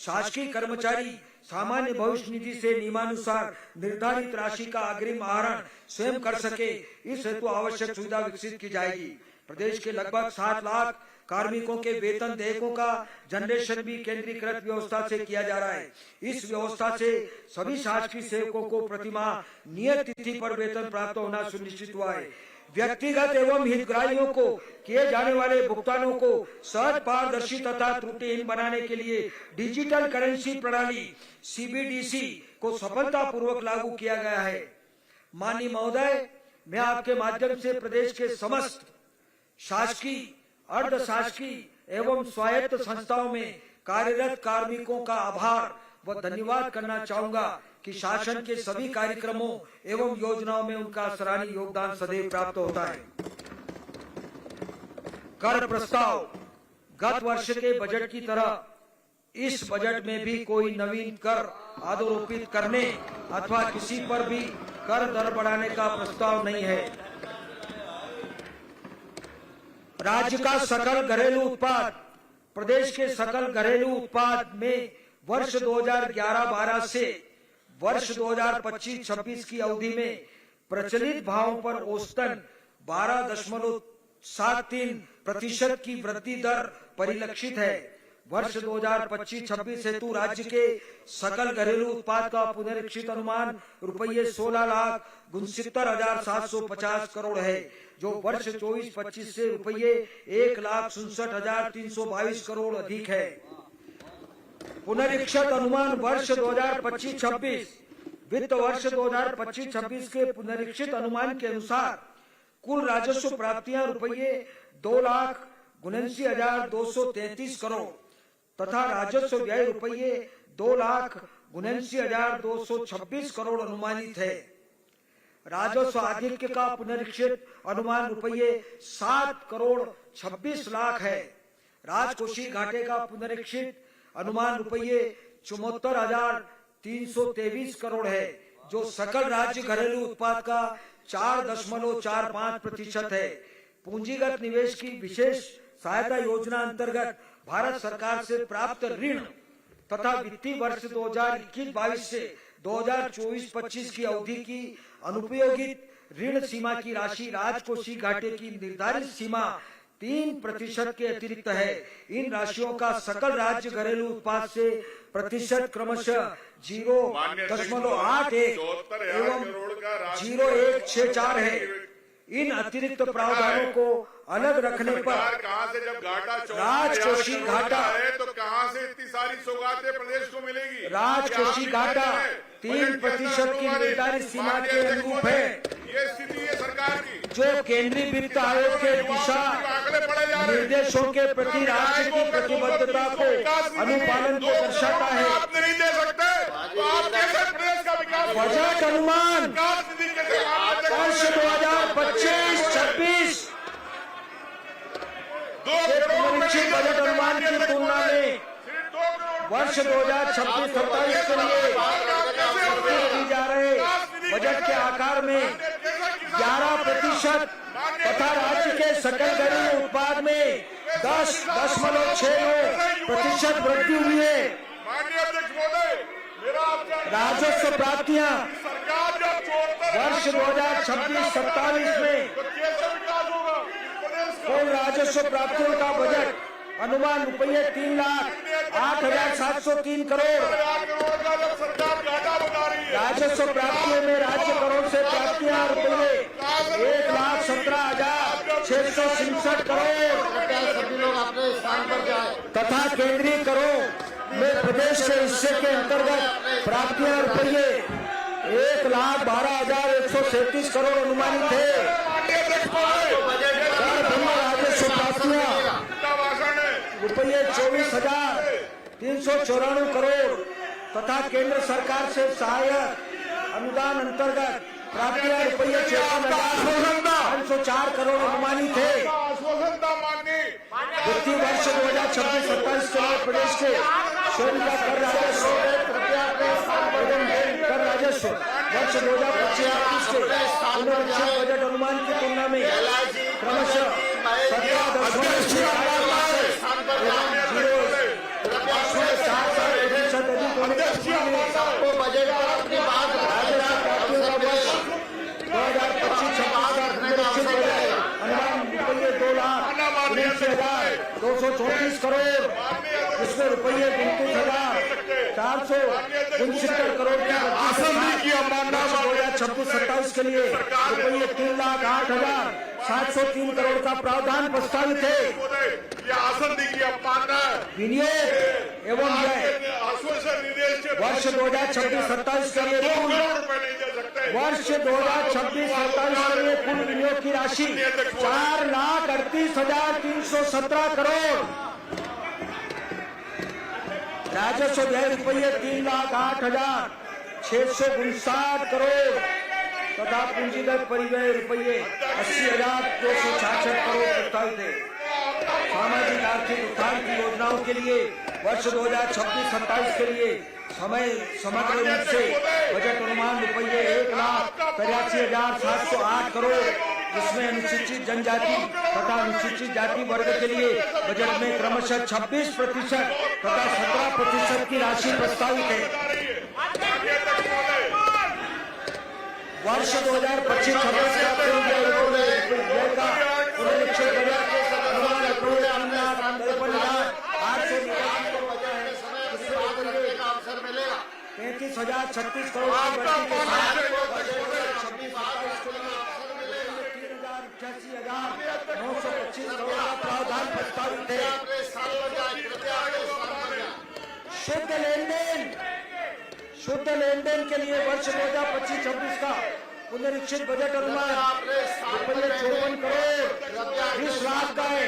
शासकीय कर्मचारी सामान्य भविष्य निधि से नियमानुसार निर्धारित राशि का अग्रिम आहरण स्वयं कर सके, इस हेतु आवश्यक सुविधा विकसित की जाएगी। प्रदेश के लगभग 7 लाख कार्मिकों के वेतन देयकों का जनरेशन भी केंद्रीकृत व्यवस्था से किया जा रहा है। इस व्यवस्था से सभी शासकीय सेवकों को प्रतिमाह नियत तिथि पर वेतन प्राप्त होना सुनिश्चित हुआ है। व्यक्तिगत एवं हितग्राहियों को किए जाने वाले भुगतानों को सहज, पारदर्शी तथा त्रुटिहीन बनाने के लिए डिजिटल करेंसी प्रणाली CBDC को सफलतापूर्वक लागू किया गया है। माननीय महोदय, मैं आपके माध्यम से प्रदेश के समस्त शासकीय, अर्ध शासकीय एवं स्वायत्त संस्थाओं में कार्यरत कार्मिकों का आभार व धन्यवाद करना चाहूंगा कि शासन के सभी कार्यक्रमों एवं योजनाओं में उनका सराहनीय योगदान सदैव प्राप्त होता है। कर प्रस्ताव गत वर्ष के बजट की तरह इस बजट में भी कोई नवीन कर आरोपित करने अथवा किसी पर भी कर दर बढ़ाने का प्रस्ताव नहीं है। राज्य का सकल घरेलू उत्पाद, प्रदेश के सकल घरेलू उत्पाद में वर्ष 2011-12 से वर्ष 2025-26 की अवधि में प्रचलित भावों पर औसतन 12.73% की वृद्धि दर परिलक्षित है। वर्ष 2025-26 हेतु राज्य के सकल घरेलू उत्पाद का पुनरीक्षित अनुमान रुपये 16,69,750 करोड़ है, जो वर्ष 24-25 से रुपये 1,67,322 करोड़ अधिक है। पुनरीक्षित अनुमान वर्ष 2025-26 वित्त वर्ष 2025-26 के पुनरीक्षित अनुमान के अनुसार कुल राजस्व प्राप्तियां रुपये 2,79,233 करोड़ तथा राजस्व व्यय रुपये 2,79,226 करोड़ अनुमानित है। राजस्व आधिक्य का पुनरीक्षित अनुमान रुपये 7,26 लाख है। राजकोषीय घाटे का पुनरीक्षित अनुमान रुपये 74,323 करोड़ है, जो सकल राज्य घरेलू उत्पाद का 4.45% है। पूंजीगत निवेश की विशेष सहायता योजना अंतर्गत भारत सरकार से प्राप्त ऋण तथा वित्तीय वर्ष 2021-22 से 2024-25 की अवधि की अनुपयोगित ऋण सीमा की राशि राजकोषीय घाटे की निर्धारित सीमा 3% के अतिरिक्त है। इन राशियों का सकल राज्य घरेलू उत्पाद से प्रतिशत क्रमशः 0.81 एवं 0.164 है। इन अतिरिक्त प्रावधानों को अलग रखने पर राजकोषीय घाटा है तो कहां से इतनी सारी सौगातें प्रदेश को मिलेगी? राजकोषीय घाटा 3% की निर्धारित सीमा के अनुरूप है। ये स्थिति है सरकार की, जो केंद्रीय वित्त आयोग के दिशा निर्देशों के प्रति राज्य की प्रतिबद्धता को अनुपालन को दर्शाता है। आप नहीं दे सकते तो आप कैसे प्रदेश का विकास? बजट अनुमान वर्ष 2025-26 पुनरीक्षित बजट अनुमान की तुलना में वर्ष 2026-27 के लिए की जा रहे बजट के आकार में 11% तथा राज्य के सकल घरेलू उत्पाद में 10.69% वृद्धि हुई है। माननीय अध्यक्ष महोदय, मेरा राजस्व प्राप्तियां वर्ष 2026-27 में कुल राजस्व प्राप्तियों का बजट अनुमान रुपये 3,08,703 करोड़। राजस्व प्राप्तियों में राज्य करोड़ से प्राप्तियां रुपये 1,17,667 करोड़ सभी लोग अपने स्थान पर जाए तथा केंद्रीय करों में प्रदेश के हिस्से के अंतर्गत प्राप्तियां रुपये 1,12,137 करोड़ अनुमानित है। राजस्व प्राप्तियां रुपये 24,394 करोड़ तथा केंद्र सरकार से सहायक अनुदान अंतर्गत प्राप्तियां रुपये 54,504 करोड़ अनुमानित है। वित्तीय वर्ष 2026-27 के लिए प्रदेश के स्वयं का कर राजस्व वर्ष 2025-26 के पुनरीक्षित बजट अनुमान की तुलना में क्रमशः 17.4% 734 करोड़, जिसमें रुपये 29,469 करोड़ की वर्ष 2026-27 के लिए रुपये 3,08,703 करोड़ का प्रावधान प्रस्तावित है। ये आसन की अपमानना है। विनियोग एवं व्यय वर्ष 2026-27 के लिए कुल वर्ष 2026-27 के लिए कुल विनियोग की राशि 4,38,317 करोड़, राजस्व व्यय रुपये 3,08,659 करोड़ तथा पूंजीगत परिव्यय रुपये 80,266 करोड़ प्रस्तावित है। सामाजिक आर्थिक उत्थान की योजनाओं के लिए वर्ष 2026-27 के लिए समग्र रूप से बजट अनुमान रुपये 1,83,708 करोड़, जिसमें अनुसूचित जनजाति तथा अनुसूचित जाति वर्ग के लिए बजट में क्रमशः 26% तथा 17% की राशि प्रस्तावित है। वर्ष 2025-26 का पुनरीक्षण बजट अनुमान 33,036 करोड़ की वृद्धि के साथ 3,88,925 करोड़ का प्रावधान प्रस्तावित है। शुद्ध लेन देन के लिए वर्ष 2025-26 का पुनरीक्षित बजट अनुमान रुपये 54 करोड़ 20 लाख का है।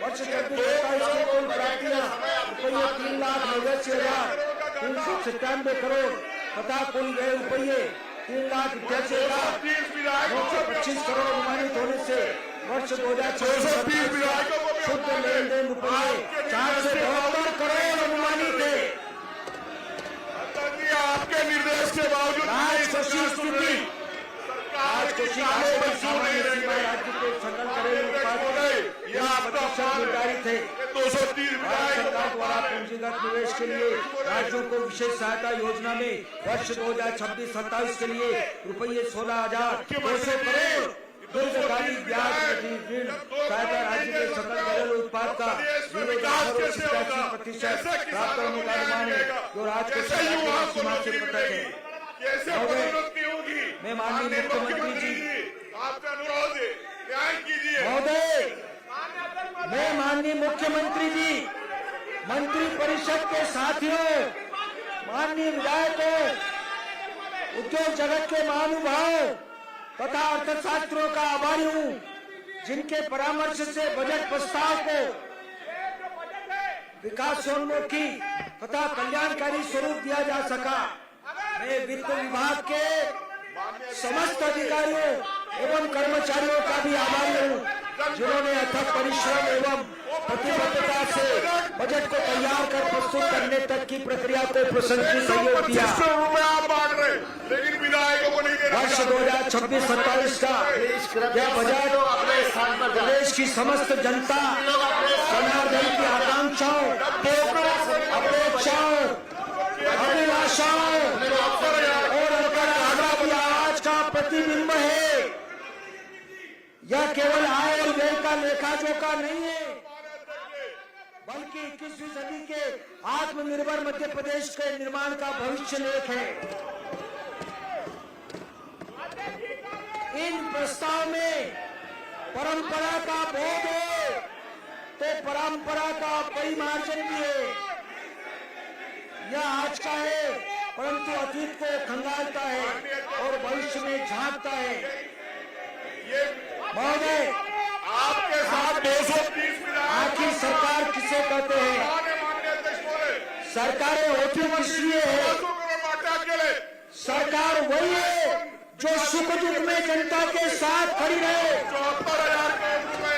वर्ष 2026-27 की कुल प्राप्तियां रुपये 3,89,397 करोड़ तथा कुल व्यय रुपये 3,88,925 करोड़ अनुमानित होने से वर्ष 2026 शुद्ध लेन देन रुपये 472 करोड़ अनुमानित है। आपके निर्देश के बावजूद राजकोषीय स्थिति राज्य के सकल घरेलू उत्पाद निर्धारित है। सरकार द्वारा पूंजीगत निवेश के लिए राज्यों को विशेष सहायता योजना में वर्ष 2026-27 के लिए रुपये 16,200 करोड़ दीर्घकालिक ब्याज ऋण सहायता राज्य के सकल घरेलू उत्पाद का 0.87% प्राप्त होने का अनुमान है, जो राज्य को सीमा से पृथक है। मैं माननीय मुख्यमंत्री जी आपका अनुरोध है, न्याय कीजिए। महोदय, मैं माननीय मुख्यमंत्री जी, मंत्री परिषद के साथियों, माननीय विधायकों, उद्योग जगत के महानुभाव तथा अर्थशास्त्रियों का आभारी हूँ, जिनके परामर्श से बजट प्रस्ताव को विकासोन्मुखी तथा कल्याणकारी स्वरूप दिया जा सका। मैं वित्त विभाग के समस्त अधिकारियों एवं कर्मचारियों का भी आभारी हूँ, जिन्होंने अथक परिश्रम एवं प्रतिबद्धता से बजट को तैयार कर प्रस्तुत करने तक की प्रक्रिया को प्रशंसनीय सहयोग दिया। आप बांट रहे, लेकिन विधायकों को नहीं दे रहे। वर्ष 2026-27 का यह बजट प्रदेश की समस्त जनता जनार्दन की आकांक्षाओं, अपेक्षाओं, अभिलाषाओं और आज का प्रतिबिंब है। यह केवल आय और व्यय का लेखा जोखा नहीं है, बल्कि 21वीं सदी के आत्मनिर्भर मध्य प्रदेश के निर्माण का भविष्य लेख है। इन प्रस्ताव में परंपरा का बोध है तो परंपरा का परिमार्जन भी है। यह आज का है, परंतु अतीत को खंगालता है और भविष्य में झांकता है। महोदय, आपके साथ 230 आखिर सरकार किसे कहते हैं? सरकारें होती किस लिए है? सरकार वही है जो सुख दुख में जनता के साथ खड़ी रहे। 74,000 करोड़